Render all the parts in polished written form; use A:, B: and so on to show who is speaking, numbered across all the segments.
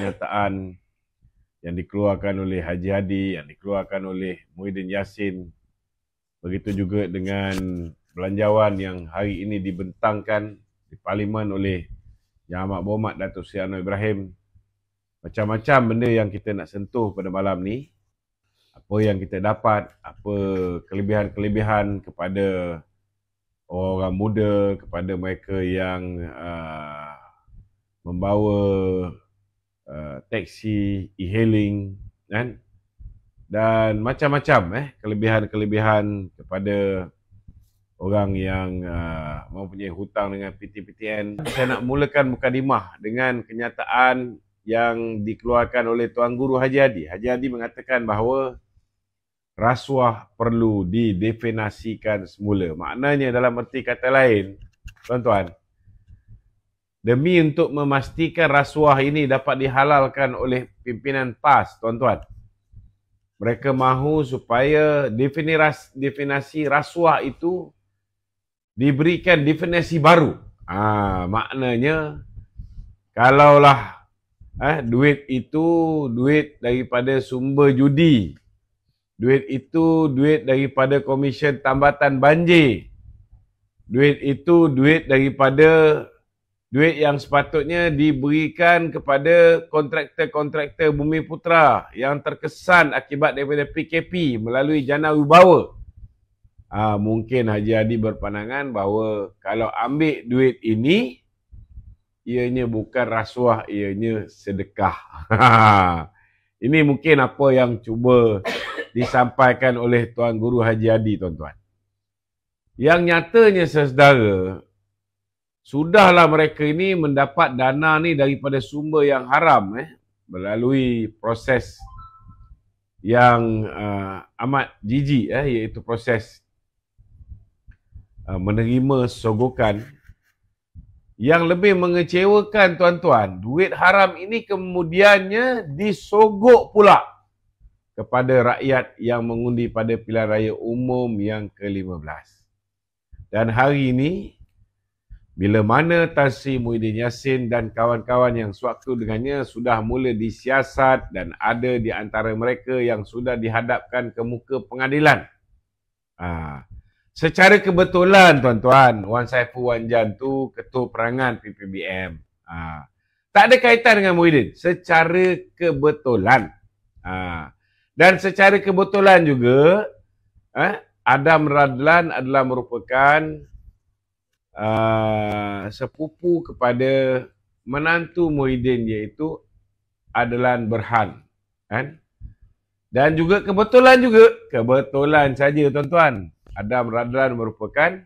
A: kenyataan yang dikeluarkan oleh Haji Hadi, yang dikeluarkan oleh Muhyiddin Yassin. Begitu juga dengan belanjawan yang hari ini dibentangkan di Parlimen oleh Yang Amat Berhormat Datuk Seri Anwar Ibrahim. Macam-macam benda yang kita nak sentuh pada malam ni. Apa yang kita dapat, apa kelebihan-kelebihan kepada orang muda, kepada mereka yang membawa taksi, e-hailing, kan? Dan macam-macam kelebihan-kelebihan kepada orang yang mempunyai hutang dengan PT-PTN. Saya nak mulakan mukadimah dengan kenyataan yang dikeluarkan oleh Tuan Guru Haji Hadi. Haji Hadi mengatakan bahawa rasuah perlu didefinisikan semula. Maknanya dalam erti kata lain, tuan-tuan, demi untuk memastikan rasuah ini dapat dihalalkan oleh pimpinan PAS, tuan-tuan, mereka mahu supaya definisi rasuah itu diberikan definisi baru. Maknanya, kalaulah duit itu duit daripada sumber judi, duit itu duit daripada komisen tambatan banjir, duit itu duit daripada duit yang sepatutnya diberikan kepada kontraktor-kontraktor Bumi Putra yang terkesan akibat daripada PKP melalui Jana Wibawa. Mungkin Haji Hadi berpandangan bahawa kalau ambil duit ini, ianya bukan rasuah, ianya sedekah. Ini mungkin apa yang cuba disampaikan oleh Tuan Guru Haji Hadi, tuan-tuan. Yang nyatanya, saudara, sudahlah mereka ini mendapat dana ni daripada sumber yang haram, melalui proses yang amat jijik, iaitu proses menerima sogokan. Yang lebih mengecewakan, tuan-tuan, duit haram ini kemudiannya disogok pula kepada rakyat yang mengundi pada pilihan raya umum yang ke-15. Dan hari ini, bila mana Tan Sri Muhyiddin Yassin dan kawan-kawan yang sewaktu dengannya sudah mula disiasat dan ada di antara mereka yang sudah dihadapkan ke muka pengadilan. Secara kebetulan, tuan-tuan, Wan Saiful Wan Jan tu ketua perangan PPBM. Tak ada kaitan dengan Muhyiddin. Secara kebetulan. Dan secara kebetulan juga, Adam Radlan adalah merupakan sepupu kepada menantu Muhyiddin, iaitu Adlan Berhan, kan? Dan juga kebetulan saja, tuan-tuan, Adam Radlan merupakan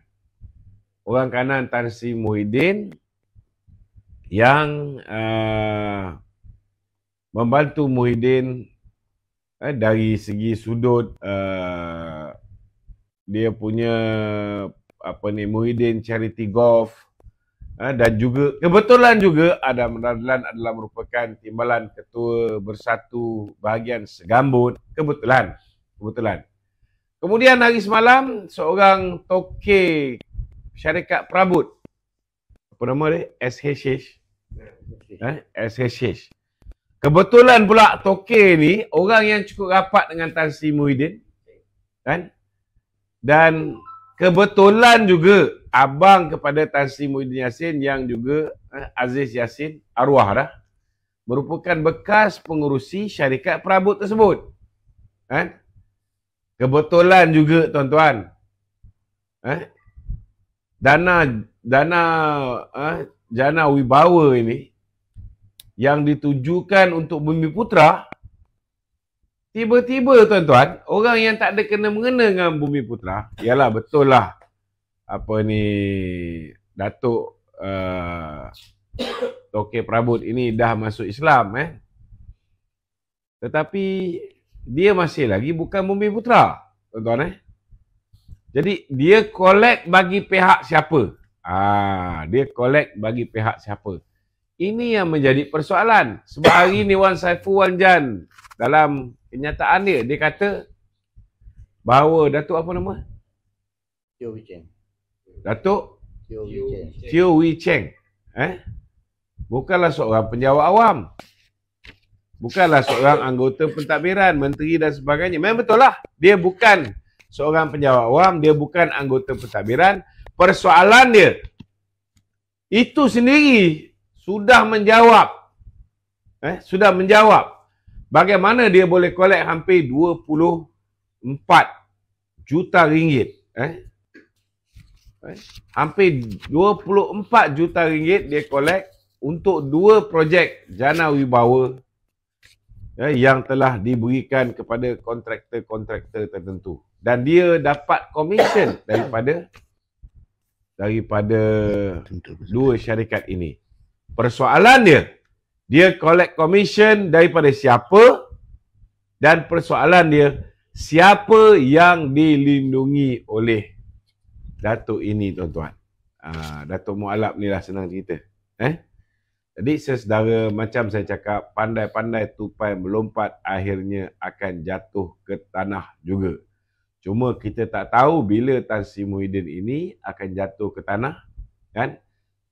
A: orang kanan Tan Sri Muhyiddin yang membantu Muhyiddin dari segi sudut dia punya Muhyiddin Charity Golf, dan juga kebetulan juga Adam Radlan adalah merupakan timbalan ketua Bersatu Bahagian Segambut. Kebetulan. Kemudian hari semalam seorang toke syarikat perabot, apa nama dia? SHH. SHH. Kebetulan pula toke ni orang yang cukup rapat dengan Tan Sri Muhyiddin, kan? Dan kebetulan juga abang kepada Tan Sri Muhyiddin Yassin yang juga Aziz Yassin arwah dah, merupakan bekas pengurusi syarikat perabot tersebut, kan? Kebetulan juga, tuan-tuan, Jana Wibawa ini yang ditujukan untuk Bumi Putra, tiba-tiba, tuan-tuan, orang yang tak ada kena-mengena dengan Bumi Putra, ialah betul lah Datuk toke perabot ini dah masuk Islam, tetapi dia masih lagi bukan Bumi Putra, tuan-tuan. Jadi dia collect bagi pihak siapa? Dia collect bagi pihak siapa? Ini yang menjadi persoalan. Sebab hari ni Wan Saiful Wan Jan dalam kenyataan dia kata bahawa Datuk apa nama?
B: Teo Wee Cheng.
A: Datuk Teo Wee Cheng bukanlah seorang penjawat awam. Bukanlah seorang anggota pentadbiran, menteri dan sebagainya. Memang betul lah. Dia bukan seorang penjawat awam, dia bukan anggota pentadbiran. Persoalan dia, itu sendiri sudah menjawab. Sudah menjawab. Bagaimana dia boleh collect hampir 24 juta ringgit. Hampir 24 juta ringgit dia collect untuk 2 projek Jana Wibawa yang telah diberikan kepada kontraktor-kontraktor tertentu. Dan dia dapat komisen daripada 2 syarikat ini. Persoalan dia collect komisen daripada siapa, dan persoalan dia, siapa yang dilindungi oleh Datuk ini, tuan-tuan. Datuk Mu'alab ni lah senang cerita. Jadi sesedara macam saya cakap, pandai-pandai tupai melompat akhirnya akan jatuh ke tanah juga. Cuma kita tak tahu bila Tan Sri Muhyiddin ini akan jatuh ke tanah, kan?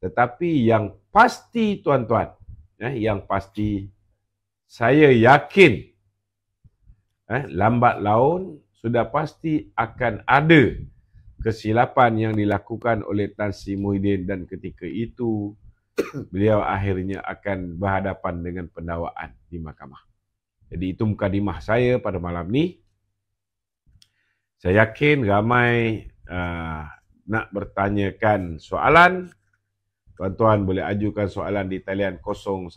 A: Tetapi yang pasti, tuan-tuan, yang pasti, saya yakin lambat laun sudah pasti akan ada kesilapan yang dilakukan oleh Tan Sri Muhyiddin, dan ketika itu beliau akhirnya akan berhadapan dengan pendakwaan di mahkamah. Jadi itu mukadimah saya pada malam ni. Saya yakin ramai nak bertanyakan soalan. Tuan-tuan boleh ajukan soalan di talian 011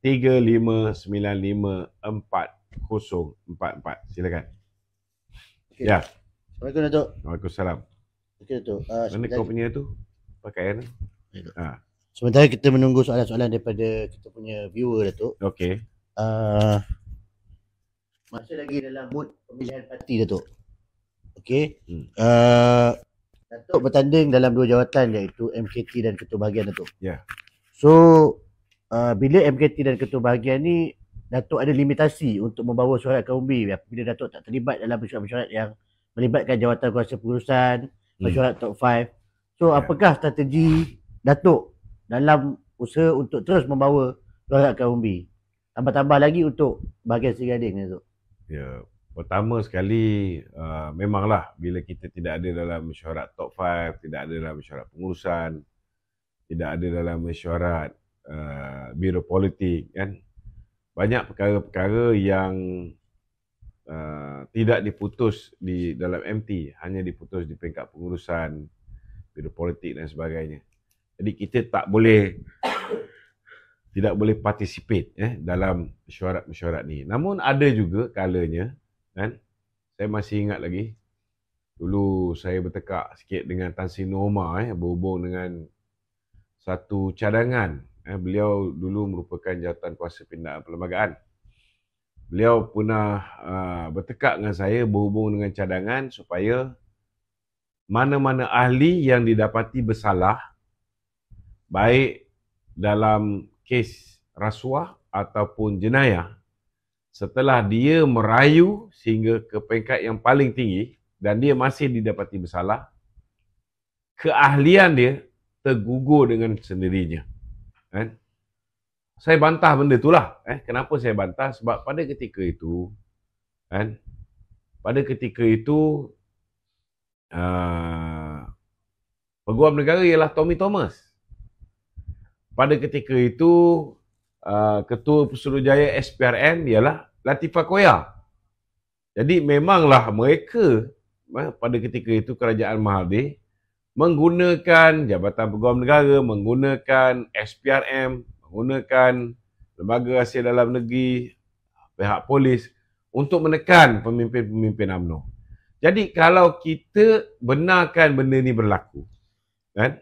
A: 3595 4044. Silakan.
B: Okay.
A: Ya.
B: Assalamualaikum Datuk.
A: Waalaikumsalam.
B: Okey Datuk.
A: Mana kau punya tu? Pakaian?
B: Sementara kita menunggu soalan-soalan daripada kita punya viewer Datuk.
A: Okey.
B: Masih lagi dalam mood pemilihan parti Datuk. Okey. Datuk bertanding dalam 2 jawatan, iaitu MKT dan Ketua Bahagian Datuk.
A: Ya.
B: So bila MKT dan Ketua Bahagian ni, Datuk ada limitasi untuk membawa mesyuarat kaum umbi apabila Datuk tak terlibat dalam mesyuarat-mesyuarat yang melibatkan jawatan kuasa pengurusan, mesyuarat top 5. So apakah strategi Datuk dalam usaha untuk terus membawa mesyuarat kaum umbi? Tambah-tambah lagi untuk bahagian Seri Gading ni Datuk.
A: Ya, pertama sekali memanglah bila kita tidak ada dalam mesyuarat top 5, tidak ada dalam mesyuarat pengurusan, tidak ada dalam mesyuarat biro politik, kan, banyak perkara-perkara yang tidak diputus di dalam MT, hanya diputus di peringkat pengurusan, biro politik dan sebagainya. Jadi kita tidak boleh participate dalam mesyuarat-mesyuarat ni. Namun ada juga kalanya, kan, saya masih ingat lagi dulu saya bertekak sikit dengan Tan Sri Nur Omar berhubung dengan satu cadangan. Beliau dulu merupakan jawatan kuasa pindaan perlembagaan. Beliau pernah bertekak dengan saya berhubung dengan cadangan supaya mana-mana ahli yang didapati bersalah, baik dalam kes rasuah ataupun jenayah, setelah dia merayu sehingga ke peringkat yang paling tinggi dan dia masih didapati bersalah, keahlian dia tergugur dengan sendirinya. Kan? Saya bantah benda itulah. Kenapa saya bantah? Sebab pada ketika itu, kan, Peguam Negara ialah Tommy Thomas. Pada ketika itu, Ketua Pesuruhjaya SPRM ialah Latifah Koya. Jadi memanglah mereka pada ketika itu Kerajaan Mahathir menggunakan Jabatan Peguam Negara, menggunakan SPRM, menggunakan Lembaga Rahsia Dalam Negeri, pihak polis untuk menekan pemimpin-pemimpin UMNO. Jadi kalau kita benarkan benda ni berlaku, kan,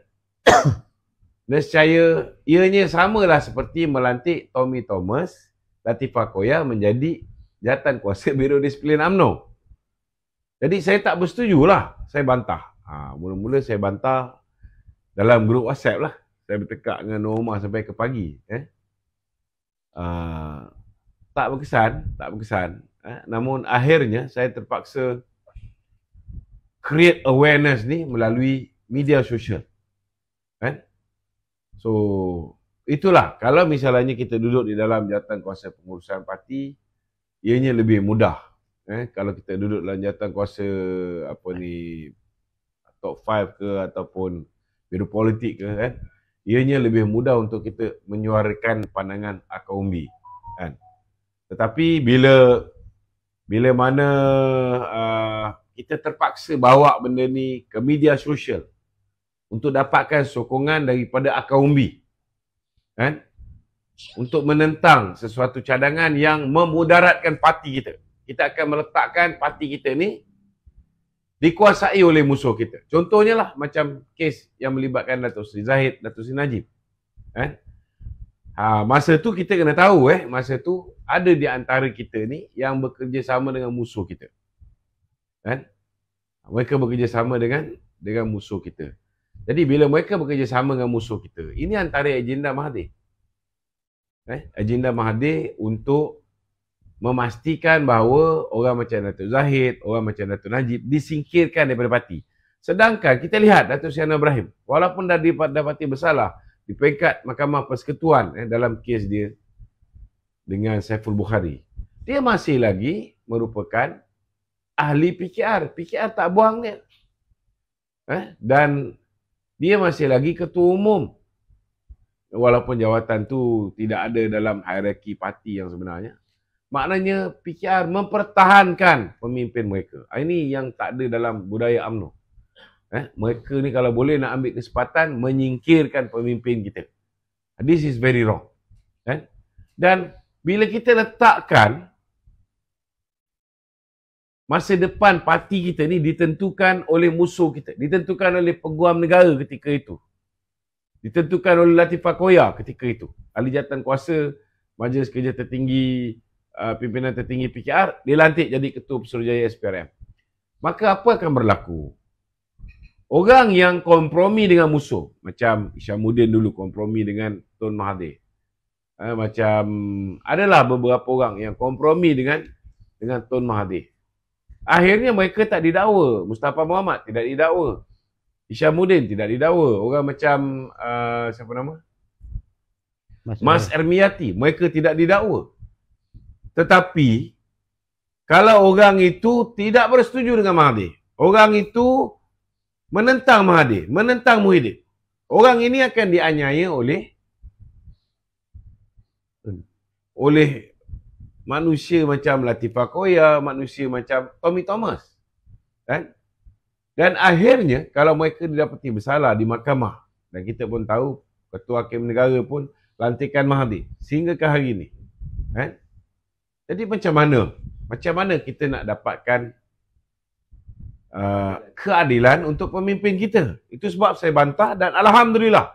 A: nescaya ianya samalah seperti melantik Tommy Thomas, Latifah Koya menjadi jawatan kuasa Biro Disiplin UMNO. Jadi saya tak bersetujulah, saya bantah. Mula-mula saya bantah dalam grup WhatsApp lah. Saya bertekak dengan Norma sampai ke pagi. Tak berkesan. Namun akhirnya saya terpaksa create awareness ni melalui media sosial. Kan? So, itulah, kalau misalnya kita duduk di dalam jawatan kuasa pengurusan parti, ianya lebih mudah. Kalau kita duduk dalam jawatan kuasa top 5 ke ataupun biro politik ke kan, ianya lebih mudah untuk kita menyuarakan pandangan akar umbi kan. Tetapi bila mana kita terpaksa bawa benda ni ke media sosial untuk dapatkan sokongan daripada akar umbi kan, untuk menentang sesuatu cadangan yang memudaratkan parti kita. Kita akan meletakkan parti kita ni dikuasai oleh musuh kita. Contohnya lah macam kes yang melibatkan Datuk Seri Zahid, Datuk Seri Najib. Masa tu kita kena tahu masa tu ada di antara kita ni yang bekerjasama dengan musuh kita. Mereka bekerjasama dengan musuh kita. Jadi bila mereka bekerjasama dengan musuh kita, ini antara agenda Mahathir. Agenda Mahathir untuk memastikan bahawa orang macam Datuk Zahid, orang macam Datuk Najib disingkirkan daripada parti. Sedangkan kita lihat Datuk Seri Anwar Ibrahim, walaupun dah didapati bersalah di peringkat Mahkamah Persekutuan dalam kes dia dengan Saiful Bukhari, dia masih lagi merupakan ahli PKR. PKR tak buang dia. Dan dia masih lagi ketua umum. Walaupun jawatan tu tidak ada dalam hierarki parti yang sebenarnya. Maknanya PKR mempertahankan pemimpin mereka. Ini yang tak ada dalam budaya UMNO. Mereka ni kalau boleh nak ambil kesempatan menyingkirkan pemimpin kita. This is very wrong. Dan bila kita letakkan masa depan parti kita ni ditentukan oleh musuh kita, ditentukan oleh peguam negara ketika itu, ditentukan oleh Latifah Koya ketika itu, ahli jawatan kuasa Majlis Kerja Tertinggi, pimpinan tertinggi PKR, dilantik jadi ketua Pesuruhjaya SPRM. Maka apa akan berlaku? Orang yang kompromi dengan musuh, macam Isyamuddin dulu kompromi dengan Tun Mahathir. Macam adalah beberapa orang yang kompromi dengan Tun Mahathir. Akhirnya mereka tak didakwa. Mustafa Muhammad tidak didakwa. Isyamuddin tidak didakwa. Orang macam siapa nama? Mas Ermiati, mereka tidak didakwa. Tetapi kalau orang itu tidak bersetuju dengan Mahathir, orang itu menentang Mahathir, menentang Muhyiddin, orang ini akan dianiaya oleh manusia macam Latifah Koya, manusia macam Tommy Thomas. Dan akhirnya kalau mereka didapati bersalah di mahkamah, dan kita pun tahu Ketua Hakim Negara pun lantikan Mahathir sehingga ke hari ini. Jadi macam mana kita nak dapatkan keadilan untuk pemimpin kita? Itu sebab saya bantah, dan alhamdulillah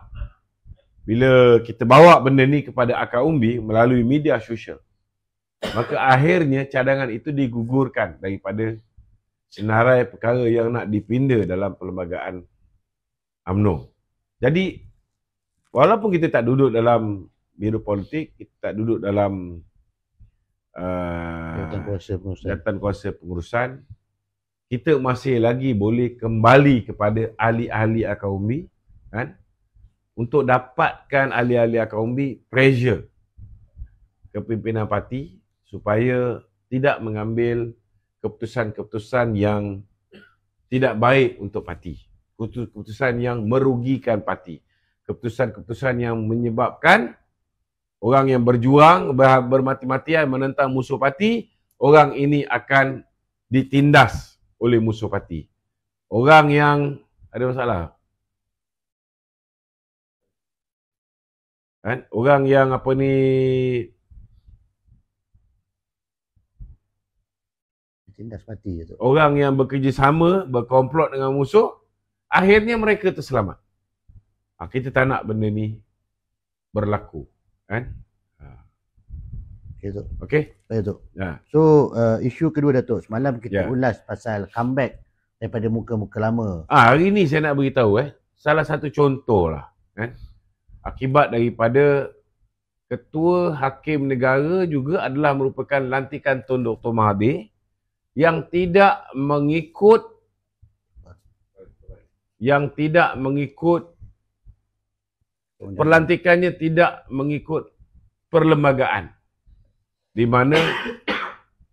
A: bila kita bawa benda ni kepada akar umbi melalui media sosial, maka akhirnya cadangan itu digugurkan daripada senarai perkara yang nak dipinda dalam perlembagaan UMNO. Jadi walaupun kita tak duduk dalam biro politik, kita tak duduk dalam jawatan kuasa pengurusan, kita masih lagi boleh kembali kepada ahli-ahli akar umbi untuk dapatkan ahli-ahli akar umbi pressure kepimpinan parti supaya tidak mengambil keputusan-keputusan yang tidak baik untuk parti, keputusan yang merugikan parti, keputusan-keputusan yang menyebabkan orang yang berjuang bermati-matian menentang musuh parti, orang ini akan ditindas oleh musuh parti. Orang yang ada masalah, orang yang
B: tindas parti itu.
A: Orang yang bekerjasama, berkomplot dengan musuh, akhirnya mereka terselamat. Kita tak nak benda ni berlaku. Okey?
B: Baik, Datuk. So, isu kedua, Datuk. Semalam kita ulas pasal comeback daripada muka-muka lama.
A: Hari ni saya nak beritahu salah satu contoh lah. Akibat daripada Ketua Hakim Negara juga adalah merupakan lantikan Tun Dr. Mahathir yang tidak mengikut Perlantikannya tidak mengikut perlembagaan. Di mana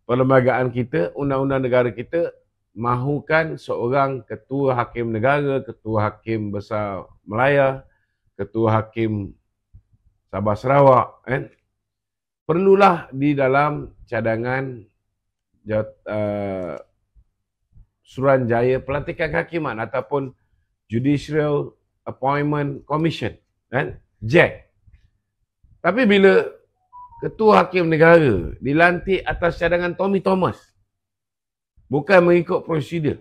A: perlembagaan kita, undang-undang negara kita mahukan seorang ketua hakim negara, ketua hakim besar Melaya, ketua hakim Sabah Sarawak, kan? Perlulah di dalam cadangan Suruhanjaya Pelantikan Kehakiman ataupun Judicial Appointment Commission, kan? JAC. Tapi bila ketua hakim negara dilantik atas cadangan Tommy Thomas, bukan mengikut prosedur,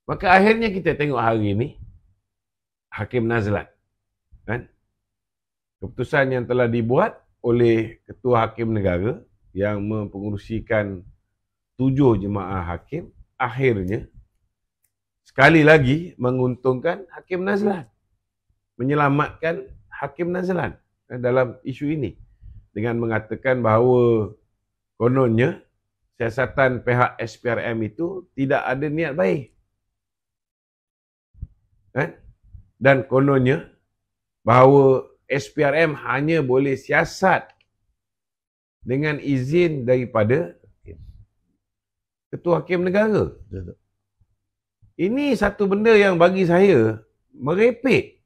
A: maka akhirnya kita tengok hari ini Hakim Nazlan, kan? Keputusan yang telah dibuat oleh ketua hakim negara yang mempengerusikan 7 jemaah hakim akhirnya sekali lagi menguntungkan Hakim Nazlan, menyelamatkan Hakim Nazlan dalam isu ini dengan mengatakan bahawa kononnya siasatan pihak SPRM itu tidak ada niat baik, kan? Dan kononnya bahawa SPRM hanya boleh siasat dengan izin daripada ketua hakim negara. Ini satu benda yang bagi saya merepek.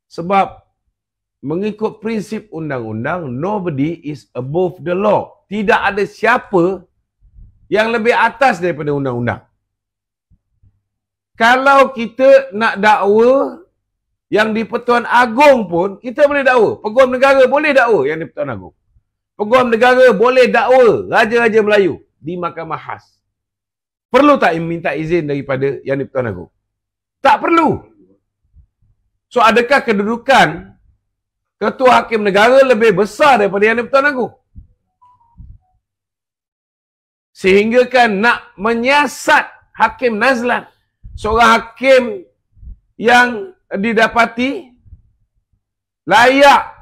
A: Sebab mengikut prinsip undang-undang, nobody is above the law. Tidak ada siapa yang lebih atas daripada undang-undang. Kalau kita nak dakwa yang di Pertuan Agong pun, kita boleh dakwa. Peguam negara boleh dakwa yang di Pertuan Agong. Peguam negara boleh dakwa Raja-Raja Melayu di Mahkamah Khas. Perlu tak minta izin daripada yang di Pertuan Agong? Tak perlu. So, adakah kedudukan ketua hakim negara lebih besar daripada yang di Pertuan Agong? Sehingga kan nak menyiasat Hakim Nazlan, seorang hakim yang didapati layak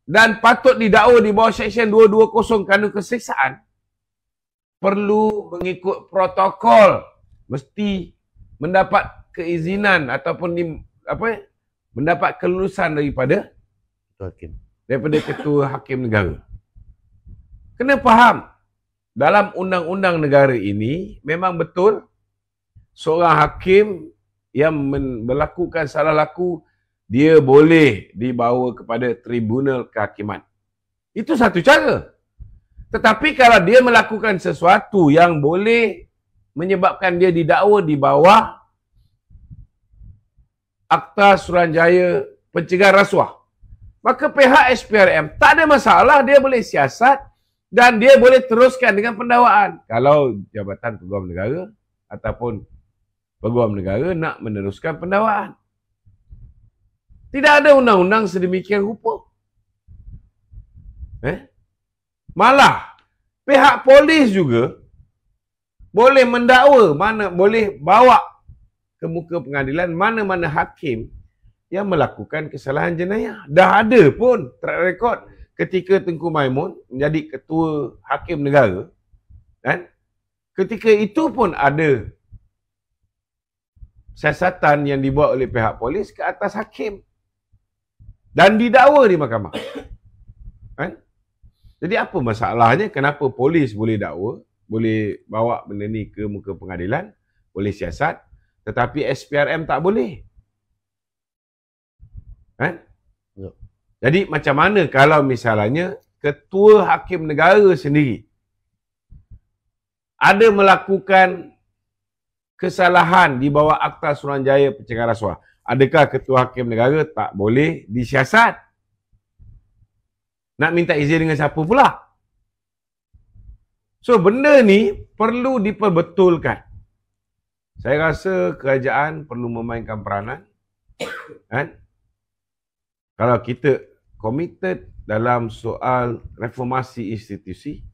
A: dan patut didakwa di bawah Seksyen 220 Kanun Keseksaan, perlu mengikut protokol, mesti mendapat keizinan ataupun mendapat kelulusan daripada ketua hakim negara. Kena faham, dalam undang-undang negara ini memang betul seorang hakim yang melakukan salah laku, dia boleh dibawa kepada tribunal kehakiman. Itu satu cara. Tetapi kalau dia melakukan sesuatu yang boleh menyebabkan dia didakwa di bawah Akta Suruhanjaya Pencegahan Rasuah, maka pihak SPRM tak ada masalah, dia boleh siasat dan dia boleh teruskan dengan pendakwaan. Kalau Jabatan Peguam Negara ataupun Peguam Negara nak meneruskan pendakwaan. Tidak ada undang-undang sedemikian rupa. Malah pihak polis juga boleh mendakwa, boleh bawa ke muka pengadilan mana-mana hakim yang melakukan kesalahan jenayah. Dah ada pun track record ketika Tengku Maimun menjadi ketua hakim negara, kan? Ketika itu pun ada siasatan yang dibuat oleh pihak polis ke atas hakim dan didakwa di mahkamah, kan? Jadi apa masalahnya? Kenapa polis boleh dakwa, boleh bawa benda ni ke muka pengadilan, boleh siasat, tetapi SPRM tak boleh, kan? Jadi macam mana kalau misalnya ketua hakim negara sendiri ada melakukan kesalahan di bawah Akta Suruhanjaya Pencegahan Rasuah? Adakah ketua hakim negara tak boleh disiasat? Nak minta izin dengan siapa pula? So, benda ni perlu diperbetulkan. Saya rasa kerajaan perlu memainkan peranan, kan? Kalau kita committed dalam soal reformasi institusi,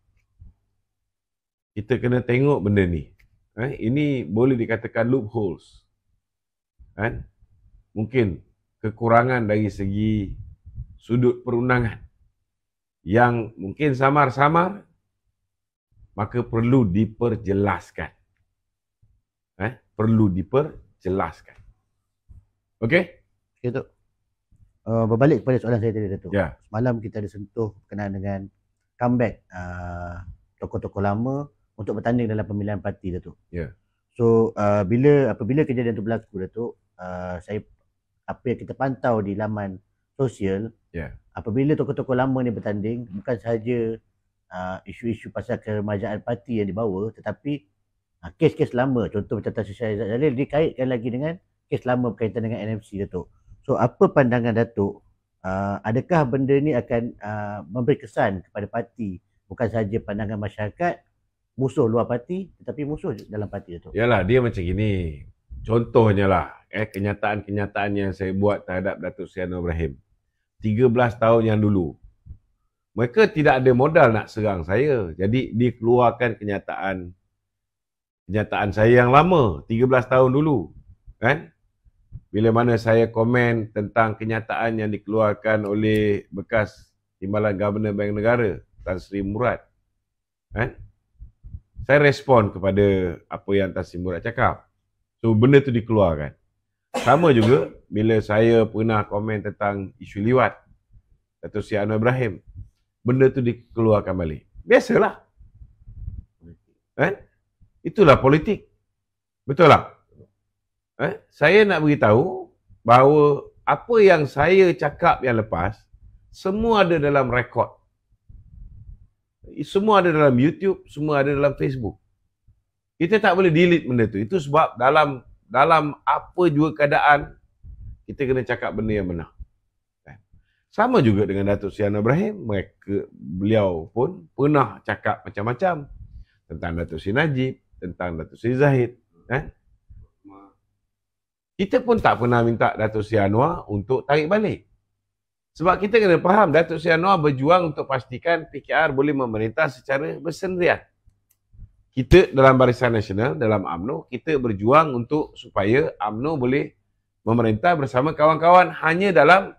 A: kita kena tengok benda ni. Ini boleh dikatakan loopholes, kan? Mungkin kekurangan dari segi sudut perundangan yang mungkin samar-samar, maka perlu diperjelaskan. Perlu diperjelaskan. Okey?
B: Okey, Tok. berbalik kepada soalan saya tadi Datuk.
A: Ya.
B: Semalam kita ada sentuh berkenaan dengan comeback tokoh-tokoh lama untuk bertanding dalam pemilihan parti Datuk.
A: Ya.
B: So apabila kejadian itu berlaku Datuk, apa yang kita pantau di laman sosial, apabila tokoh-tokoh lama ni bertanding, bukan sahaja isu-isu pasal keremajaan parti yang dibawa, tetapi kes-kes lama, contoh macam Tan Sri Syahrizad Jalil dikaitkan lagi dengan kes lama berkaitan dengan NMC Datuk. So apa pandangan Datuk? Adakah benda ni akan memberi kesan kepada parti, bukan sahaja pandangan masyarakat musuh luar parti, tetapi musuh dalam parti Datuk?
A: Yalah, dia macam gini. Contohnya lah, kenyataan-kenyataan yang saya buat terhadap Datuk Seri Anwar Ibrahim 13 tahun yang dulu. Mereka tidak ada modal nak serang saya. Jadi dikeluarkan kenyataan saya yang lama 13 tahun dulu, kan? Bila mana saya komen tentang kenyataan yang dikeluarkan oleh bekas Timbalan Governor Bank Negara Tan Sri Murad, kan? Saya respon kepada apa yang Tan Sri Murad cakap. So benda tu dikeluarkan. Sama juga bila saya pernah komen tentang isu liwat Datuk Seri Anwar Ibrahim, benda tu dikeluarkan balik. Biasalah, kan? Itulah politik. Betul tak? Saya nak beritahu bahawa apa yang saya cakap yang lepas, semua ada dalam rekod. Semua ada dalam YouTube, semua ada dalam Facebook. Kita tak boleh delete benda tu. Itu sebab dalam apa juga keadaan, kita kena cakap benda yang benar. Sama juga dengan Datuk Seri Anwar Ibrahim. Beliau pun pernah cakap macam-macam tentang Datuk Seri Najib, tentang Datuk Seri Zahid. Kita pun tak pernah minta Datuk Seri Anwar untuk tarik balik. Sebab kita kena faham, Datuk Seri Anwar berjuang untuk pastikan PKR boleh memerintah secara bersendirian. Kita dalam Barisan Nasional, dalam UMNO, kita berjuang untuk supaya UMNO boleh memerintah bersama kawan-kawan hanya dalam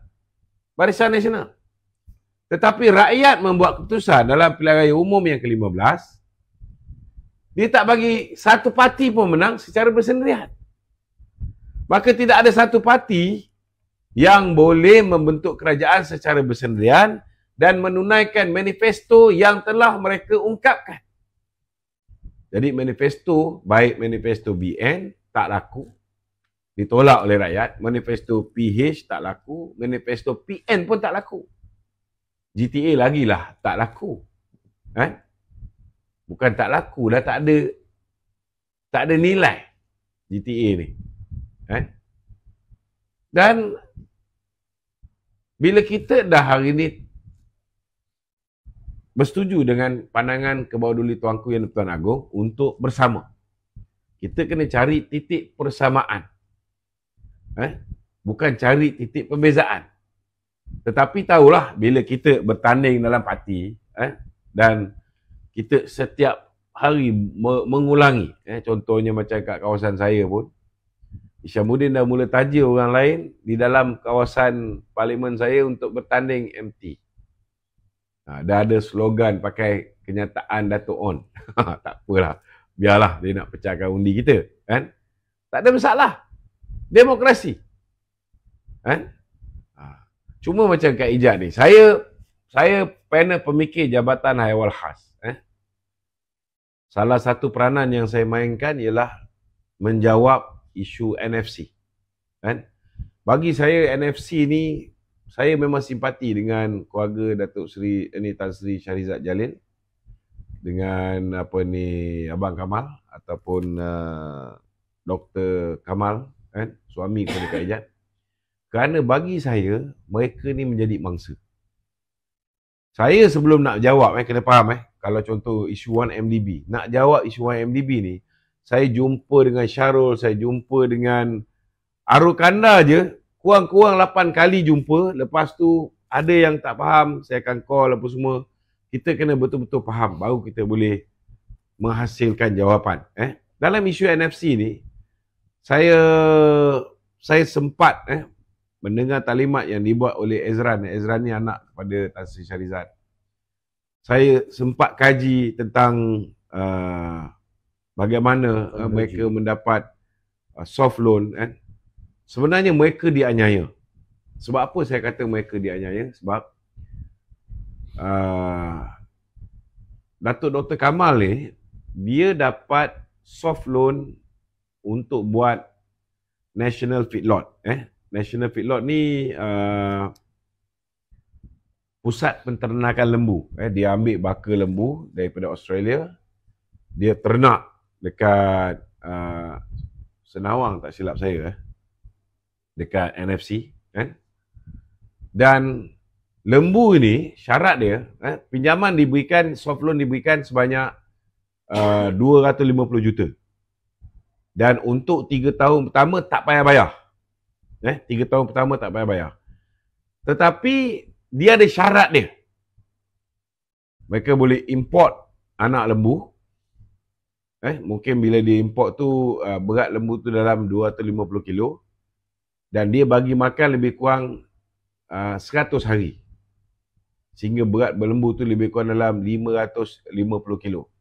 A: Barisan Nasional. Tetapi rakyat membuat keputusan dalam pilihan raya umum yang ke-15, dia tak bagi satu parti pun menang secara bersendirian. Maka tidak ada satu parti yang boleh membentuk kerajaan secara bersendirian dan menunaikan manifesto yang telah mereka ungkapkan. Jadi manifesto, baik manifesto BN tak laku, ditolak oleh rakyat. Manifesto PH tak laku, manifesto PN pun tak laku. GTA lagilah tak laku. Bukan tak laku dah, tak ada nilai GTA ni. Dan bila kita dah hari ni bersetuju dengan pandangan Kebawah-Duli Tuanku Yang di-Pertuan Agong untuk bersama, kita kena cari titik persamaan, bukan cari titik perbezaan. Tetapi tahulah bila kita bertanding dalam parti, dan kita setiap hari mengulangi, contohnya macam kat kawasan saya pun, Isyamuddin dah mula taja orang lain di dalam kawasan parlimen saya untuk bertanding MT. Dah ada slogan pakai kenyataan Dato' On. Tak apalah, biarlah dia nak pecahkan undi kita, kan? Tak ada masalah. Demokrasi. Cuma macam Kak Ijat ni, saya panel pemikir Jabatan Haiwal Khas. Salah satu peranan yang saya mainkan ialah menjawab isu NFC. Bagi saya NFC ni, saya memang simpati dengan keluarga Datuk Seri Tan Sri Syahrizad Jalil dengan Abang Kamal ataupun Dr. Kamal, suami kepada Kak Ijat. Kerana bagi saya, mereka ni menjadi mangsa. Saya sebelum nak jawab, kena faham, kalau contoh isu 1MDB, nak jawab isu 1MDB ni, saya jumpa dengan Syarul, saya jumpa dengan Arul Kanda je, kurang-kurang 8 kali jumpa. Lepas tu ada yang tak faham, saya akan call apa semua. Kita kena betul-betul faham, baru kita boleh menghasilkan jawapan. Dalam isu NFC ni, saya sempat mendengar talimat yang dibuat oleh Ezran. Ezran ni anak kepada Tan Sri Syahrizad. Saya sempat kaji tentang bagaimana mereka mendapat soft loan. Sebenarnya mereka dianiaya. Sebab apa saya kata mereka dianiaya? Sebab Datuk Dr. Kamal ni, dia dapat soft loan untuk buat National Feedlot. National Feedlot ni pusat penternakan lembu. Dia ambil baka lembu daripada Australia, dia ternak dekat Senawang tak silap saya, dekat NFC. Dan lembu ni syarat dia, pinjaman diberikan, soft loan diberikan sebanyak 250 juta. Dan untuk 3 tahun pertama tak payah bayar. 3 tahun pertama tak payah bayar. Tetapi dia ada syarat dia. Mereka boleh import anak lembu. Mungkin bila dia import tu, berat lembu tu dalam 250 kilo. Dan dia bagi makan lebih kurang 100 hari. Sehingga berat berlembu tu lebih kurang dalam 550 kilo.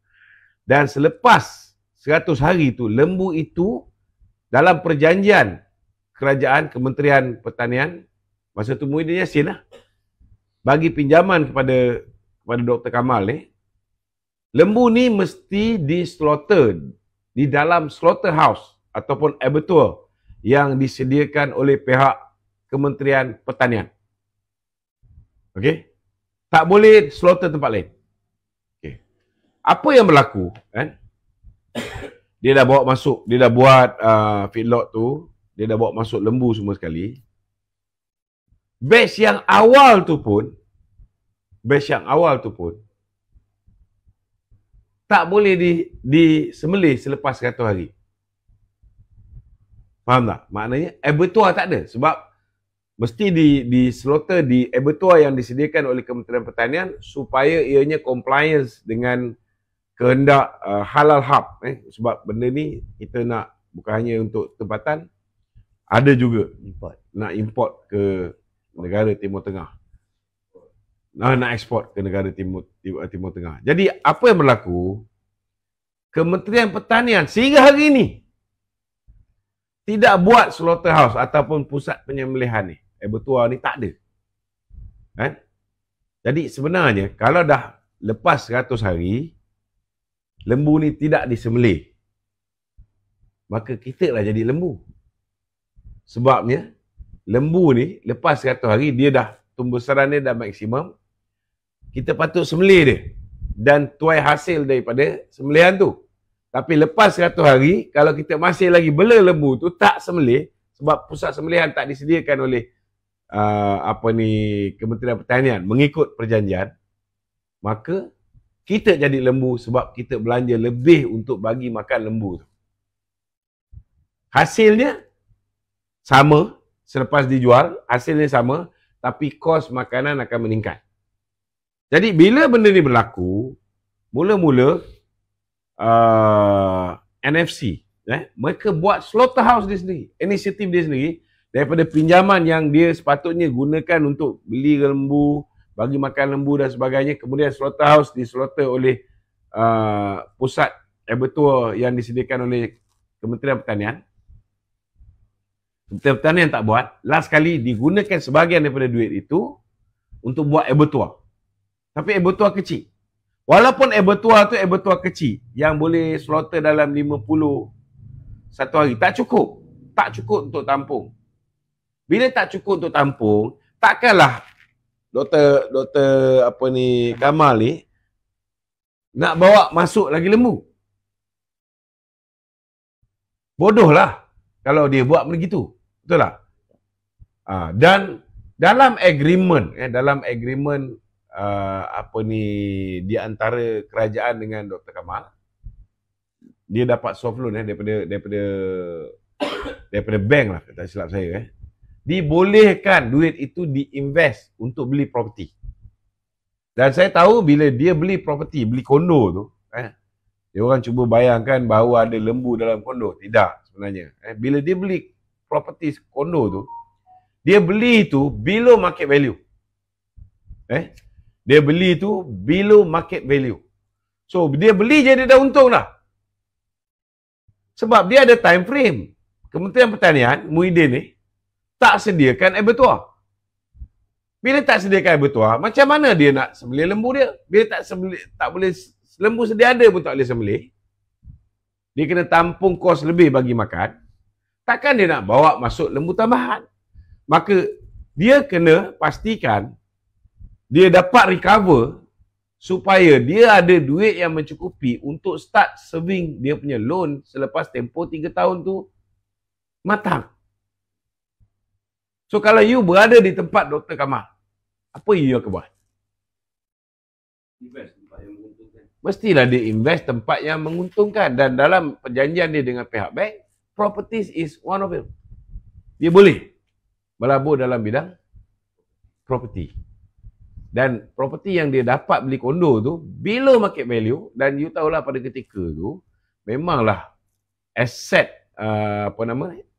A: Dan selepas 100 hari tu, lembu itu dalam perjanjian kerajaan, Kementerian Pertanian, masa tu Muhyiddin Yassin lah, bagi pinjaman kepada Dr. Kamal ni, lembu ni mesti di-slaughter di dalam slaughterhouse ataupun abattoir yang disediakan oleh pihak Kementerian Pertanian. Okey? Tak boleh slaughter tempat lain. Okay. Apa yang berlaku? Dia dah bawa masuk, dia dah buat feedlot tu, dia dah bawa masuk lembu semua sekali. Batch yang awal tu pun tak boleh disembelih selepas 100 hari. Faham tak? Maknanya abattoir tak ada. Sebab mesti di slaughter di abattoir yang disediakan oleh Kementerian Pertanian supaya ianya compliance dengan kehendak halal hub. Sebab benda ni kita nak bukan hanya untuk tempatan, ada juga nak import ke negara Timur Tengah. Nak eksport ke negara Timur Tengah. Jadi apa yang berlaku? Kementerian Pertanian sehingga hari ini tidak buat slaughterhouse ataupun pusat penyembelihan ni. Abattoir ni tak ada. Jadi sebenarnya kalau dah lepas 100 hari, lembu ni tidak disembelih, maka kita lah jadi lembu. Sebabnya lembu ni lepas 100 hari, dia dah tumbuh besaran dia dah maksimum, kita patut sembelih dia dan tuai hasil daripada sembelihan tu. Tapi lepas 100 hari, kalau kita masih lagi bela lembu tu, tak sembelih, sebab pusat sembelihan tak disediakan oleh Kementerian Pertanian mengikut perjanjian, maka kita jadi lembu sebab kita belanja lebih untuk bagi makan lembu tu. Hasilnya sama, selepas dijual, hasilnya sama, tapi kos makanan akan meningkat. Jadi bila benda ni berlaku, mula-mula NFC, mereka buat slaughterhouse dia sendiri, inisiatif dia sendiri, daripada pinjaman yang dia sepatutnya gunakan untuk beli lembu, bagi makan lembu dan sebagainya, kemudian slaughterhouse dislaughter oleh pusat abattoir yang disediakan oleh Kementerian Pertanian. Kementerian Pertanian tak buat. Last kali digunakan sebahagian daripada duit itu untuk buat abattoir. Tapi abattoir kecil. Walaupun abattoir tu abattoir kecil yang boleh slaughter dalam 50 satu hari, tak cukup. Tak cukup untuk tampung. Bila tak cukup untuk tampung, takkanlah Dr. Kamal ni nak bawa masuk lagi lembu. Bodoh lah kalau dia buat begitu. Betul tak? Dan dalam agreement, di antara kerajaan dengan Dr. Kamal, dia dapat soft loan daripada bank lah, tak silap saya. Dibolehkan duit itu diinvest untuk beli property. Dan saya tahu bila dia beli property, beli kondo tu, dia orang cuba bayangkan bahawa ada lembu dalam kondo. Tidak sebenarnya. Bila dia beli property kondo tu, dia beli itu below market value. Dia beli itu below market value. So dia beli je dia dah untung dah. Sebab dia ada time frame. Kementerian Pertanian, Muhyiddin ni, tak sediakan abattoir. Bila tak sediakan air bertuah, macam mana dia nak sembelih lembu dia? Bila tak boleh, lembu sedia ada pun tak boleh sembelih. Dia kena tampung kos lebih bagi makan. Takkan dia nak bawa masuk lembu tambahan. Maka dia kena pastikan dia dapat recover supaya dia ada duit yang mencukupi untuk start serving dia punya loan selepas tempoh 3 tahun tu matang. So kalau you berada di tempat Dr. Kamal, apa you akan buat?
C: Invest tempat yang menguntungkan.
A: Mestilah dia invest tempat yang menguntungkan. Dan dalam perjanjian dia dengan pihak bank, properties is one of them. Dia boleh berlabur dalam bidang property. Dan property yang dia dapat beli kondo tu, below market value, dan you tahulah pada ketika tu, memanglah aset,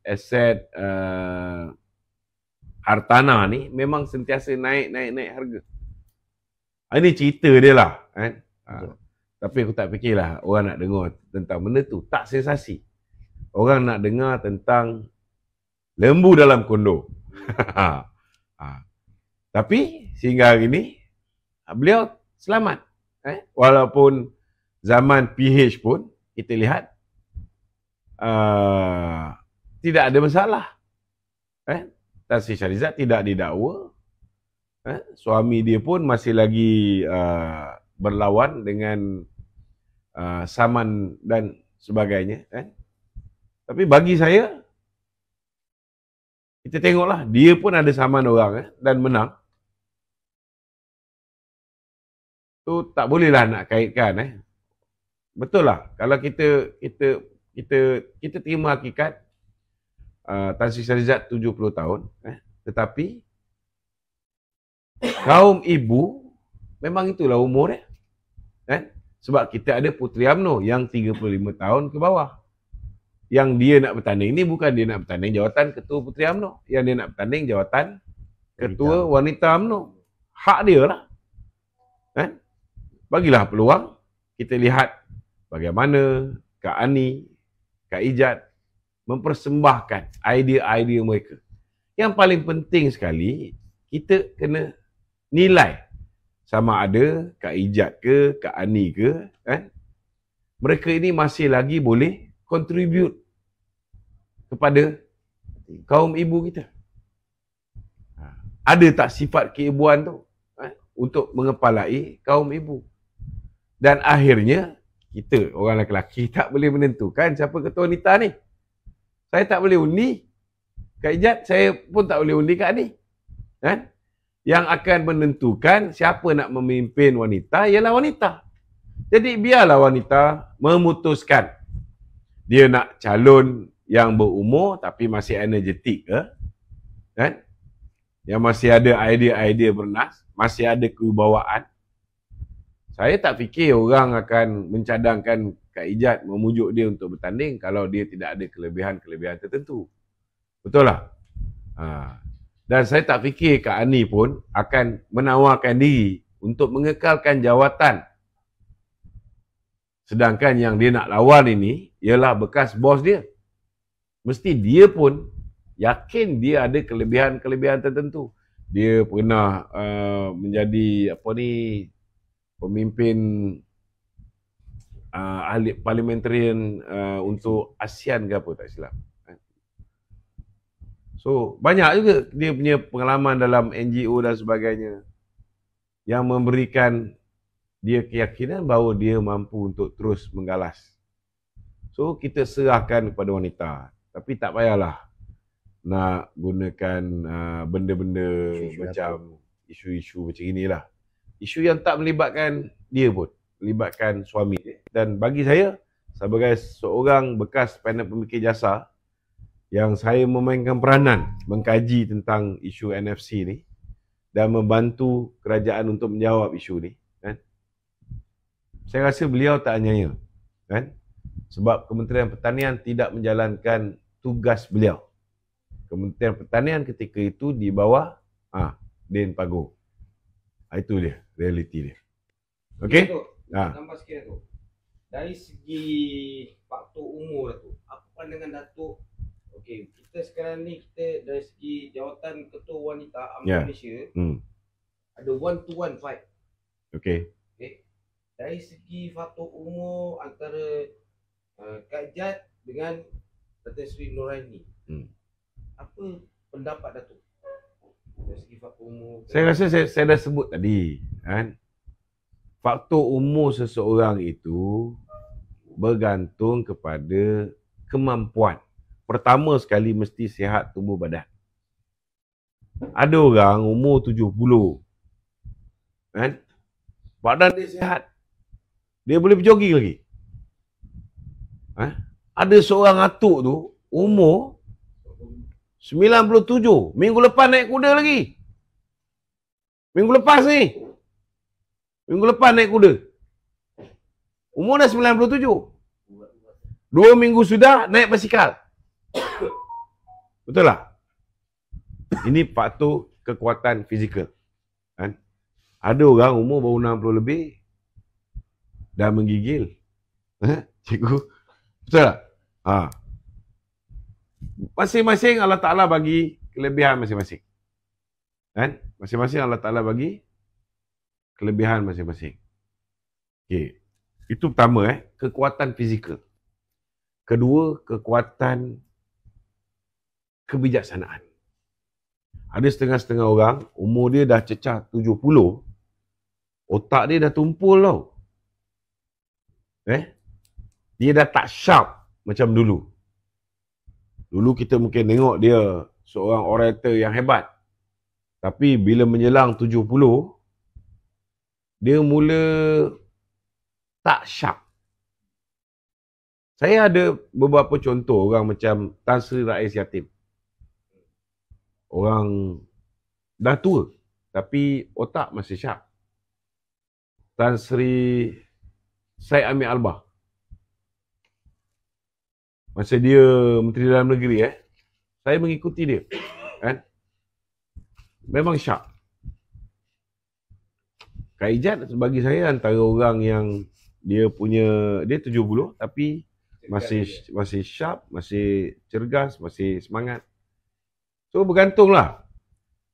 A: aset hartanah ni memang sentiasa naik harga. Ini cerita dia lah. Kan? Tapi aku tak fikirlah orang nak dengar tentang benda tu. Tak sensasi. Orang nak dengar tentang lembu dalam kondo. Tapi sehingga hari ni beliau selamat. Walaupun zaman PH pun kita lihat tidak ada masalah. Tan Sri Shahrizad tidak didakwa. Suami dia pun masih lagi berlawan dengan saman dan sebagainya. Tapi bagi saya, kita tengoklah, dia pun ada saman orang dan menang. Tu tak bolehlah nak kaitkan. Betul lah, kalau kita terima hakikat Tan Sri Shahrizad 70 tahun, tetapi kaum ibu memang itulah umur dia. Sebab kita ada Puteri UMNO yang 35 tahun ke bawah. Yang dia nak bertanding ni bukan dia nak bertanding jawatan Ketua Puteri UMNO. Yang dia nak bertanding jawatan Ketua Wanita UMNO. Hak dia lah. Bagilah peluang. Kita lihat bagaimana Kak Ani, Kak Ijat mempersembahkan idea-idea mereka. Yang paling penting sekali, kita kena nilai sama ada Kak Ijat ke, Kak Ani ke, mereka ini masih lagi boleh contribute kepada kaum ibu kita. Ada tak sifat keibuan tu untuk mengepalai kaum ibu? Dan akhirnya, kita orang lelaki tak boleh menentukan siapa ketua wanita ni. Saya tak boleh undi Kak Ijat, saya pun tak boleh undi Kak Ani. Yang akan menentukan siapa nak memimpin wanita ialah wanita. Jadi biarlah wanita memutuskan. Dia nak calon yang berumur tapi masih energetik ke? Yang masih ada idea-idea bernas, masih ada kewibawaan. Saya tak fikir orang akan mencadangkan Kak Ijat memujuk dia untuk bertanding kalau dia tidak ada kelebihan-kelebihan tertentu. Betul lah? Dan saya tak fikir Kak Ani pun akan menawarkan diri untuk mengekalkan jawatan. Sedangkan yang dia nak lawan ini ialah bekas bos dia. Mesti dia pun yakin dia ada kelebihan-kelebihan tertentu. Dia pernah menjadi pemimpin ahli parliamentarian untuk ASEAN ke apa, tak silap. So, banyak juga dia punya pengalaman dalam NGO dan sebagainya yang memberikan dia keyakinan bahawa dia mampu untuk terus menggalas. So, kita serahkan kepada wanita. Tapi tak payahlah nak gunakan benda-benda macam isu-isu macam inilah. Isu yang tak melibatkan dia pun, melibatkan suami. Dan bagi saya, sebagai seorang bekas panel pemikir jasa, yang saya memainkan peranan mengkaji tentang isu NFC ni dan membantu kerajaan untuk menjawab isu ni, saya rasa beliau tak anyaya, sebab Kementerian Pertanian tidak menjalankan tugas beliau. Kementerian Pertanian ketika itu di bawah Din Pago. Itu dia, realiti dia. Okey?
C: Tambah sikit tu. Dari segi faktor umur tu, apa pandangan Datuk? Okey, kita sekarang ni kita dari segi jawatan Ketua Wanita UMNO Malaysia, ada one to one fight.
A: Okey.
C: Dari segi faktor umur antara Kak Jad dengan Datuk Seri Noraini. Apa pendapat Datuk? Dari segi faktor umur.
A: Saya rasa saya dah sebut tadi, kan? Faktor umur seseorang itu bergantung kepada kemampuan. Pertama sekali mesti sihat tubuh badan. Ada orang umur 70, kan? Badan dia sihat. Dia boleh berjoging lagi. Ada seorang atuk tu umur 97, minggu lepas naik kuda lagi. Minggu lepas ni. Minggu lepas naik kuda. Umur dah 97. 2 minggu sudah naik basikal. Betul tak? Ini faktor kekuatan fizikal. Kan? Ada orang umur baru 60 lebih dah menggigil. Cikgu? Betul tak? Masing-masing Allah Ta'ala bagi kelebihan masing-masing. Kan? Masing-masing Allah Ta'ala bagi kelebihan masing-masing. Okey. Itu pertama, kekuatan fizikal. Kedua, kekuatan kebijaksanaan. Ada setengah-setengah orang, umur dia dah cecah 70, otak dia dah tumpul tau. Dia dah tak sharp macam dulu. Dulu kita mungkin tengok dia seorang orator yang hebat. Tapi bila menjelang 70, dia mula tak sharp. Saya ada beberapa contoh orang macam Tan Sri Rais Yatim. Orang dah tua, tapi otak masih sharp. Tan Sri Syed Amir Albah. Masa dia Menteri Dalam Negeri, saya mengikuti dia. Kan? Memang sharp. Kak Ijat bagi saya antara orang yang dia 70 tapi masih sharp, masih cergas, masih semangat. So bergantunglah.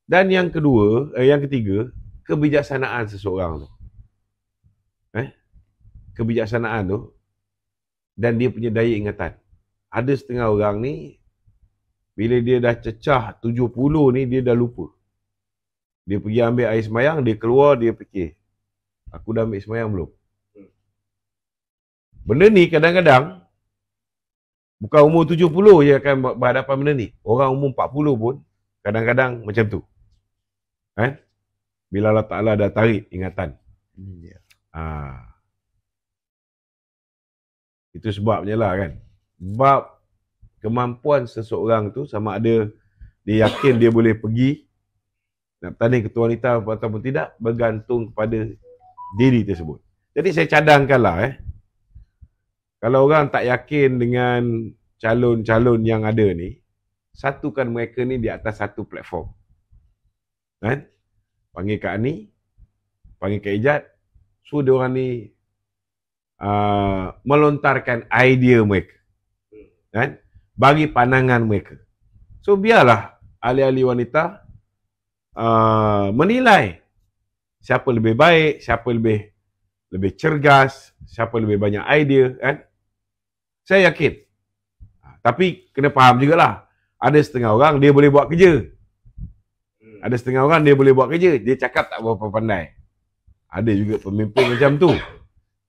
A: Dan yang ketiga, kebijaksanaan seseorang tu. Kebijaksanaan tu dan dia punya daya ingatan. Ada setengah orang ni bila dia dah cecah 70 ni dia dah lupa. Dia pergi ambil air semayang, dia keluar, dia fikir, aku dah ambil semayang belum? Benda ni kadang-kadang bukan umur 70 je akan berhadapan benda ni. Orang umur 40 pun kadang-kadang macam tu. Kan? Bila Allah Ta'ala dah tarik ingatan. Itu sebabnya lah kan. Sebab kemampuan seseorang tu sama ada dia yakin dia boleh pergi nak bertanding ketua wanita ataupun tidak bergantung kepada diri tersebut. Jadi saya cadangkanlah kalau orang tak yakin dengan calon-calon yang ada ni, satukan mereka ni di atas satu platform. Kan? Panggil Kak Ani, panggil Kak Ijat, suruh dia orang ni melontarkan idea mereka. Kan? Bagi pandangan mereka. So biarlah ahli-ahli wanita menilai siapa lebih baik, siapa lebih cergas, siapa lebih banyak idea, kan? Saya yakin. Tapi kena faham jugalah, ada setengah orang dia boleh buat kerja. Ada setengah orang dia boleh buat kerja, dia cakap tak berapa pandai. Ada juga pemimpin macam tu.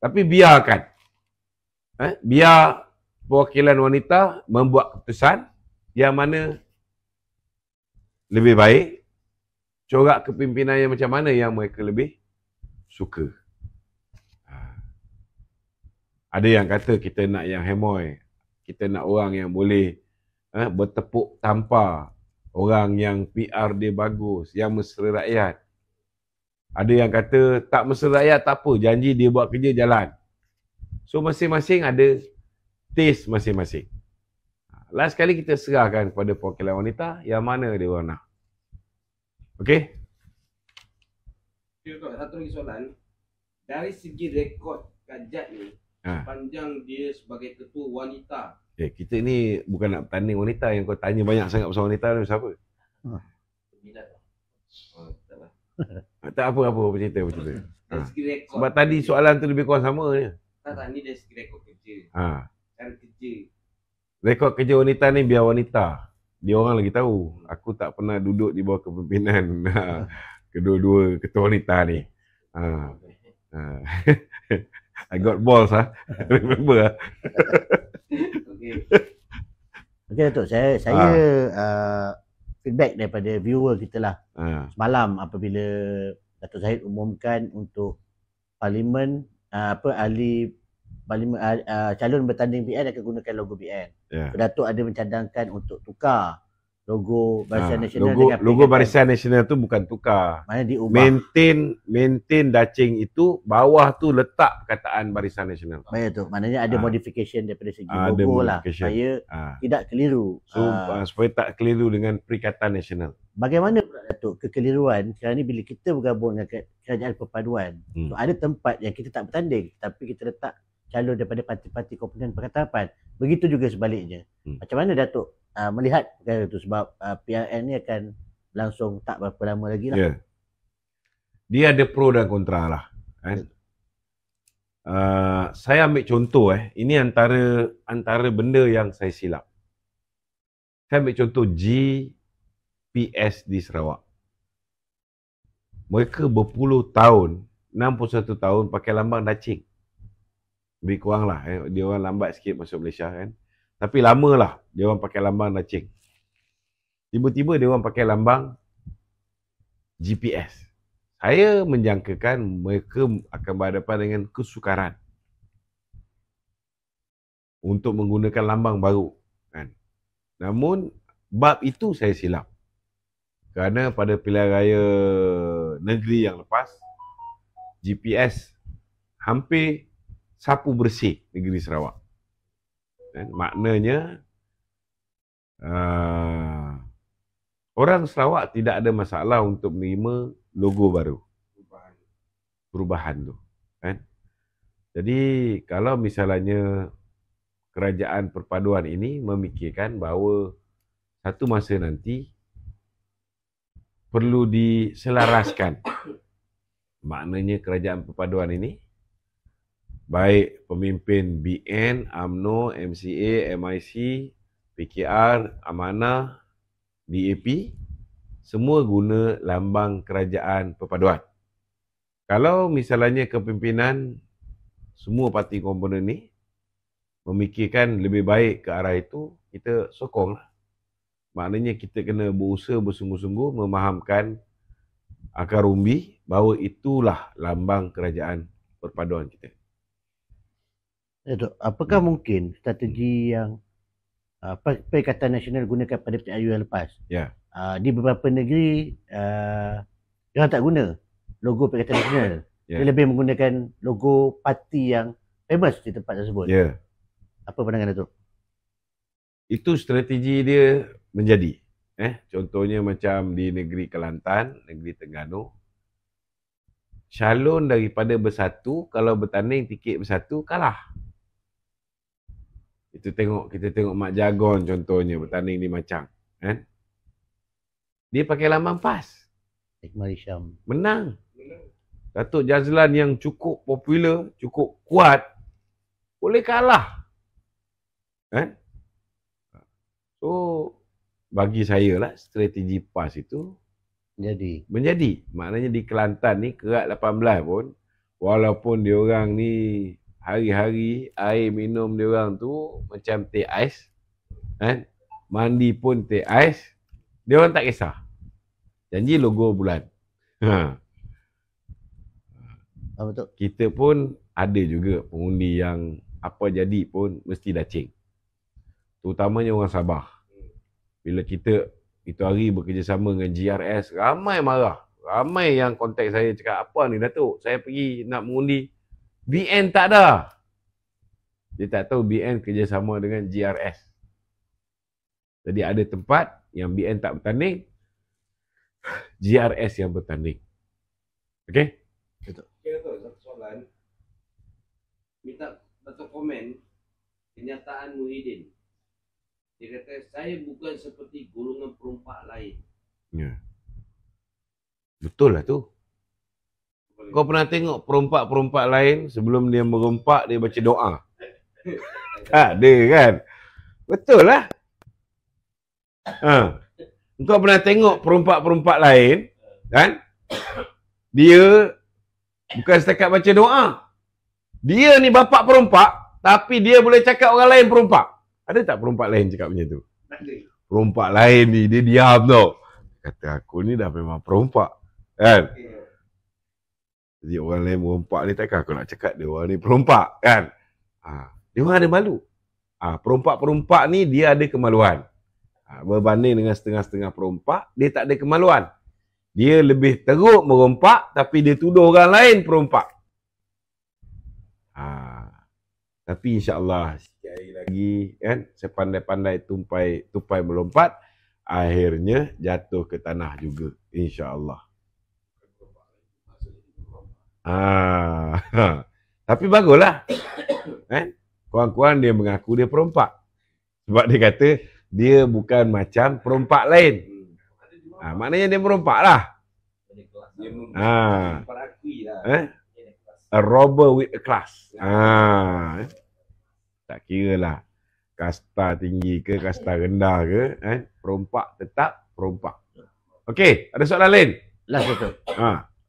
A: Tapi biarkan. Biar perwakilan wanita membuat keputusan yang mana lebih baik, corak kepimpinan yang macam mana yang mereka lebih suka. Ada yang kata kita nak yang hemoy, kita nak orang yang boleh bertepuk tampar, orang yang PR dia bagus, yang mesra rakyat. Ada yang kata tak mesra rakyat tak apa, janji dia buat kerja jalan. So masing-masing ada taste masing-masing. Last kali kita serahkan kepada perwakilan wanita yang mana dia orang nak. Okey?
C: Satu lagi soalan. Dari segi rekod Kak Jad ni, panjang dia sebagai ketua wanita.
A: Kita ni bukan nak bertanding wanita, yang kau tanya banyak sangat pasal wanita ni siapa? Tak apa cerita.
C: Dari segi rekod.
A: Sebab tadi soalan tu lebih kurang sama je.
C: Tak, ni dari segi rekod kerja. Cara kerja.
A: Rekod kerja wanita ni biar wanita. Dia orang lagi tahu. Aku tak pernah duduk di bawah kepimpinan kedua-dua ketua wanita ni. I got balls remember
B: Okey Datuk, saya feedback daripada viewer kita lah. Semalam apabila Datuk Zahid umumkan untuk parlimen ahli parlimen calon bertanding BN akan gunakan logo BN. Datuk ada mencadangkan untuk tukar logo Barisan Nasional dengan
A: logo Barisan Nasional tu bukan tukar.
B: Mana diubah.
A: Maintain dacing itu, bawah tu letak perkataan Barisan Nasional.
B: Baik tu, maknanya ada modification daripada segi logo lah supaya tidak keliru.
A: Supaya tak keliru dengan Perikatan Nasional.
B: Bagaimana pula Datuk kekeliruan kerana bila kita bergabung dengan kerajaan perpaduan, so ada tempat yang kita tak bertanding tapi kita letak calon daripada parti-parti komponen Pakatan Harapan. Begitu juga sebaliknya. Macam mana Datuk melihat perkara itu sebab PRN ni akan berlangsung tak berapa lama lagi lah.
A: Dia ada pro dan kontra lah. Saya ambil contoh ini antara benda yang saya silap. Saya ambil contoh GPS di Sarawak. Mereka berpuluh tahun, 61 tahun pakai lambang dacing. Lebih kurang lah. Dia orang lambat sikit masuk Malaysia kan. Tapi lama lah dia orang pakai lambang dacing. Tiba-tiba dia orang pakai lambang GPS. Saya menjangkakan mereka akan berhadapan dengan kesukaran untuk menggunakan lambang baru kan. Namun bab itu saya silap. Kerana pada pilihan raya negeri yang lepas, GPS hampir sapu bersih negeri Sarawak. Maknanya orang Sarawak tidak ada masalah untuk menerima logo baru. Perubahan tu kan. Jadi kalau misalnya kerajaan perpaduan ini memikirkan bahawa satu masa nanti perlu diselaraskan, maknanya kerajaan perpaduan ini baik pemimpin BN, UMNO, MCA, MIC, PKR, Amanah, DAP, semua guna lambang kerajaan perpaduan. Kalau misalnya kepimpinan semua parti komponen ni memikirkan lebih baik ke arah itu, kita sokong lah. Maknanya kita kena berusaha bersungguh-sungguh memahamkan akar umbi bahawa itulah lambang kerajaan perpaduan kita.
B: Apakah mungkin strategi yang Perikatan Nasional gunakan pada PTRU yang lepas? Di beberapa negeri dia tak guna logo Perikatan Nasional. Dia lebih menggunakan logo parti yang famous di tempat tersebut. Apa pandangan Datuk?
A: Itu strategi dia menjadi. Contohnya macam di negeri Kelantan, negeri Terengganu, calon daripada bersatu kalau bertanding tiket bersatu kalah. Kita tengok Mak Jagon contohnya bertanding di Macang, kan? Dia pakai lambang PAS.
B: Hikmah Hisham
A: menang. Datuk Jazlan yang cukup popular, cukup kuat, boleh kalah. Kan? So bagi saya lah strategi PAS itu menjadi. Maknanya di Kelantan ni Kerat 18 pun, walaupun diorang ni hari-hari air minum diorang tu macam teh ais, kan? Mandi pun teh ais, diorang tak kisah. Janji logo bulan.
B: Betul.
A: Kita pun ada juga pengundi yang apa jadi pun mesti dacing. Terutamanya orang Sabah. Bila kita itu hari bekerjasama dengan GRS, ramai marah. Ramai yang kontak saya cakap, apa ni Datuk? Saya pergi nak mengundi, BN tak ada. Dia tak tahu BN kerjasama dengan GRS. Jadi ada tempat yang BN tak bertanding, GRS yang bertanding. Okey?
C: Betul. Satu soalan. Minta Datuk komen kenyataan Muhyiddin. Dia kata, saya bukan seperti golongan perompak lain.
A: Betul lah tu. Kau pernah tengok perompak-perompak lain sebelum dia merompak, dia baca doa? Tak ada kan? Betul lah. Kau pernah tengok perompak-perompak lain, kan? Dia bukan setakat baca doa. Dia ni bapak perompak, tapi dia boleh cakap orang lain perompak. Ada tak perompak lain cakap macam tu? Perompak lain ni, dia diam tau. Kata aku ni dah memang perompak. Kan? Jadi orang lain perompak ni takkan aku nak cakap dia orang ni perompak. Kan? Dia orang ada malu. Perompak-perompak ni dia ada kemaluan. Berbanding dengan setengah-setengah perompak, dia tak ada kemaluan. Dia lebih teruk merompak, tapi dia tuduh orang lain perompak. Tapi insyaAllah sikit hari lagi, kan, sepandai-pandai tupai melompat, akhirnya jatuh ke tanah juga, insyaAllah. Tapi baguslah, kan? Kurang-kurang dia mengaku dia perompak. Sebab dia kata dia bukan macam perompak lain. Maknanya dia merompak lah. A robber with a class. Tak kira lah kasta tinggi ke, kasta rendah ke, perompak tetap perompak. Okey, ada soalan lain?
B: Last Datuk.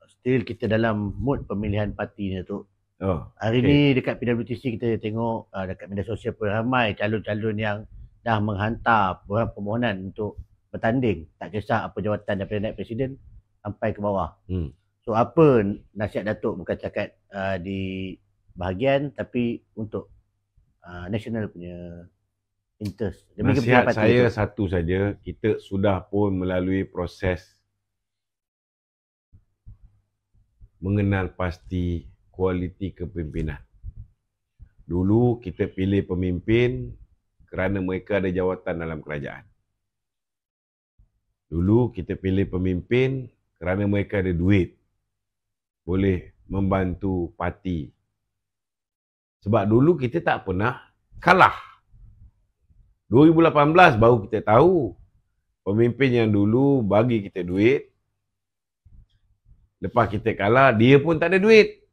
B: Still kita dalam mood pemilihan parti ni Datuk. Hari
A: okey.
B: ni dekat PWTC kita tengok dekat media sosial pun ramai calon-calon yang dah menghantar permohonan untuk bertanding. Tak kisah apa jawatan daripada naik presiden sampai ke bawah. So apa nasihat Datuk, bukan cakap di bahagian tapi untuk national punya interest.
A: Nasihat saya satu saja, kita sudah pun melalui proses mengenal pasti kualiti kepimpinan. Dulu kita pilih pemimpin kerana mereka ada jawatan dalam kerajaan. Dulu kita pilih pemimpin kerana mereka ada duit, boleh membantu parti. Sebab dulu kita tak pernah kalah. 2018 baru kita tahu pemimpin yang dulu bagi kita duit, lepas kita kalah, dia pun tak ada duit.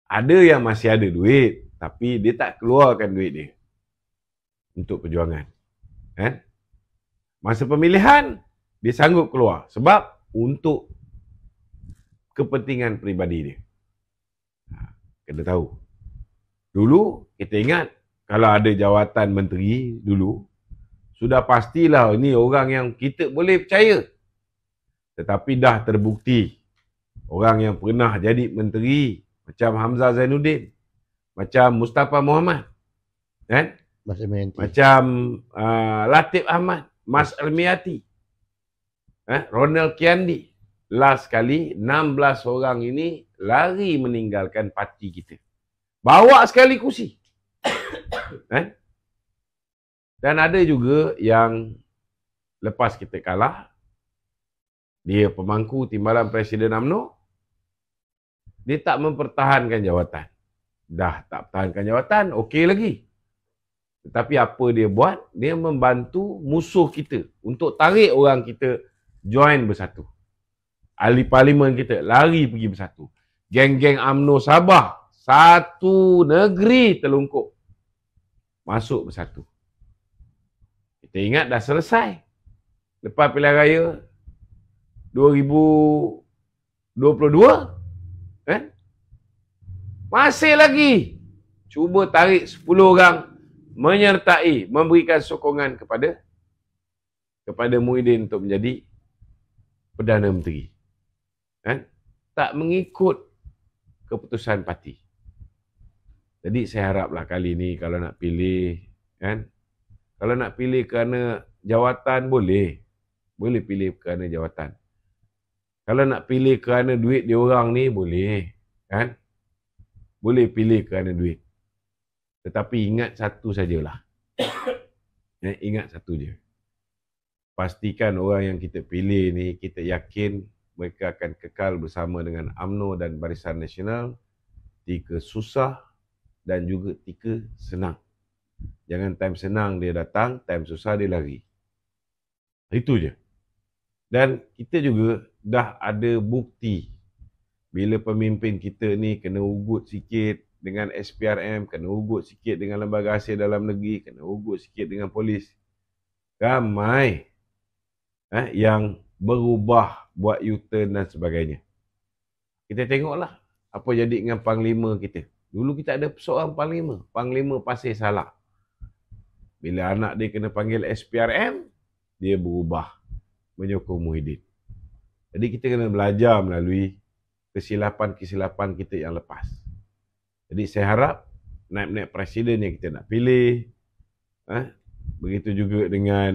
A: Ada yang masih ada duit, tapi dia tak keluarkan duit dia untuk perjuangan. Kan? Masa pemilihan, dia sanggup keluar. Sebab untuk kepentingan peribadi dia. Kena tahu. Dulu, kita ingat, kalau ada jawatan menteri dulu, sudah pastilah ini orang yang kita boleh percaya. Tetapi dah terbukti, orang yang pernah jadi menteri, macam Hamzah Zainuddin, macam Mustafa Muhammad, kan? Macam Latif Ahmad, Mas Almiati, Ronald Kiandi. Last kali 16 orang ini lari meninggalkan parti kita. Bawa sekali kursi. Dan ada juga yang lepas kita kalah, dia pemangku timbalan Presiden UMNO, dia tak mempertahankan jawatan. Dah tak pertahankan jawatan, okey lagi. Tetapi apa dia buat? Dia membantu musuh kita untuk tarik orang kita join bersatu. Ahli parlimen kita lari pergi bersatu. Geng-geng UMNO Sabah, satu negeri terlungkup, masuk bersatu. Kita ingat dah selesai. Lepas pilihan raya 2022, kan? Masih lagi cuba tarik 10 orang menyertai, memberikan sokongan kepada Muhyiddin untuk menjadi Perdana Menteri. Kan? Tak mengikut keputusan parti. Jadi saya haraplah kali ni kalau nak pilih, kan? Kalau nak pilih kerana jawatan boleh. Boleh pilih kerana jawatan. Kalau nak pilih kerana duit dia orang ni boleh, kan? Boleh pilih kerana duit. Tetapi ingat satu sajalah. Ingat satu je. Pastikan orang yang kita pilih ni, kita yakin mereka akan kekal bersama dengan UMNO dan Barisan Nasional ketika susah dan juga ketika senang. Jangan time senang dia datang, time susah dia lari. Itu je. Dan kita juga dah ada bukti bila pemimpin kita ni kena ugut sikit dengan SPRM, kena ugut sikit dengan lembaga hasil dalam negeri, kena ugut sikit dengan polis. Ramai yang berubah, buat U-turn dan sebagainya. Kita tengoklah apa jadi dengan Panglima kita. Dulu kita ada seorang Panglima. Panglima Pasir Salah. Bila anak dia kena panggil SPRM, dia berubah menyokong Muhyiddin. Jadi kita kena belajar melalui kesilapan-kesilapan kita yang lepas. Jadi saya harap naib-naib presiden yang kita nak pilih, begitu juga dengan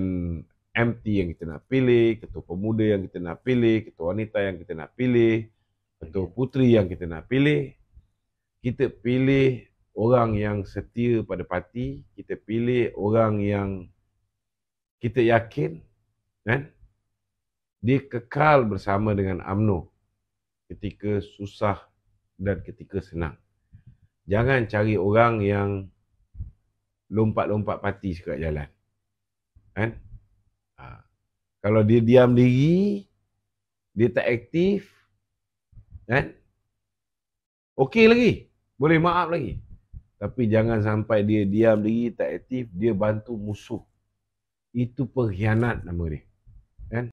A: MT yang kita nak pilih, ketua pemuda yang kita nak pilih, ketua wanita yang kita nak pilih, ketua puteri yang kita nak pilih, kita pilih orang yang setia pada parti, kita pilih orang yang kita yakin dia kekal bersama dengan UMNO ketika susah dan ketika senang. Jangan cari orang yang lompat-lompat parti sekat jalan. Kalau dia diam diri, dia tak aktif, okey lagi, boleh maaf lagi. Tapi jangan sampai dia diam diri, tak aktif, dia bantu musuh. Itu pengkhianat nama dia.